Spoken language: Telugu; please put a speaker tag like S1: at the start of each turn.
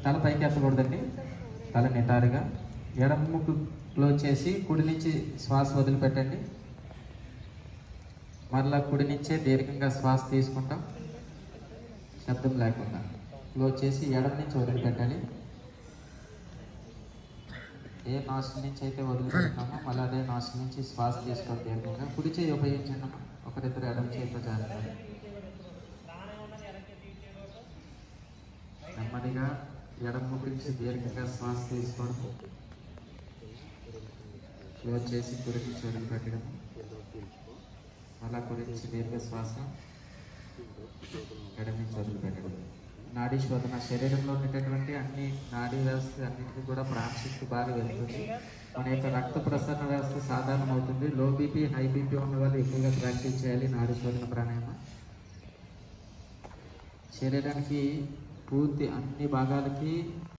S1: తల పైకి ఎత్తకూడదండి. తల నిటారుగా ఎడమ ముక్కు క్లోజ్ చేసి కుడి నుంచి శ్వాస వదిలిపెట్టండి. మరలా కుడి నుంచే దీర్ఘంగా శ్వాస తీసుకుంటాం, శబ్దం లేకుండా. క్లోజ్ చేసి ఎడమ నుంచి వదిలిపెట్టాలి. ఏ నాసు నుంచి అయితే వదిలిపెట్టినామో మళ్ళీ అదే నాసు నుంచి శ్వాస తీసుకోవాలి దీర్ఘంగా. కుడి చేయి ఉపయోగించండి. ఒకరిద్దరు ఎడమ చేతితో చేస్తారు. నెమ్మదిగా ఎడమ ముక్కు నుంచి దీర్ఘంగా శ్వాస తీసుకోవడం, క్లోజ్ చేసి కుడి నుంచి వదిలిపెట్టడం, మళ్ళా కుడి నుంచి దీర్ఘ శ్వాస, ఎడమ నుంచి వదిలిపెట్టడం. నాడీ శోధన శరీరంలో ఉండేటటువంటి అన్ని నాడీ వ్యవస్థ అన్నింటికి కూడా ప్రాణశక్తి బాగా వెళ్తుంది. మన యొక్క రక్త ప్రసరణ వ్యవస్థ సాధారణం అవుతుంది. లో బీపీ హై బీపీ ఉన్న వాళ్ళు ఎక్కువగా ప్రాక్టీస్ చేయాలి నాడీ శోధన ప్రాణాయామం. శరీరానికి పూర్తి అన్ని భాగాలకి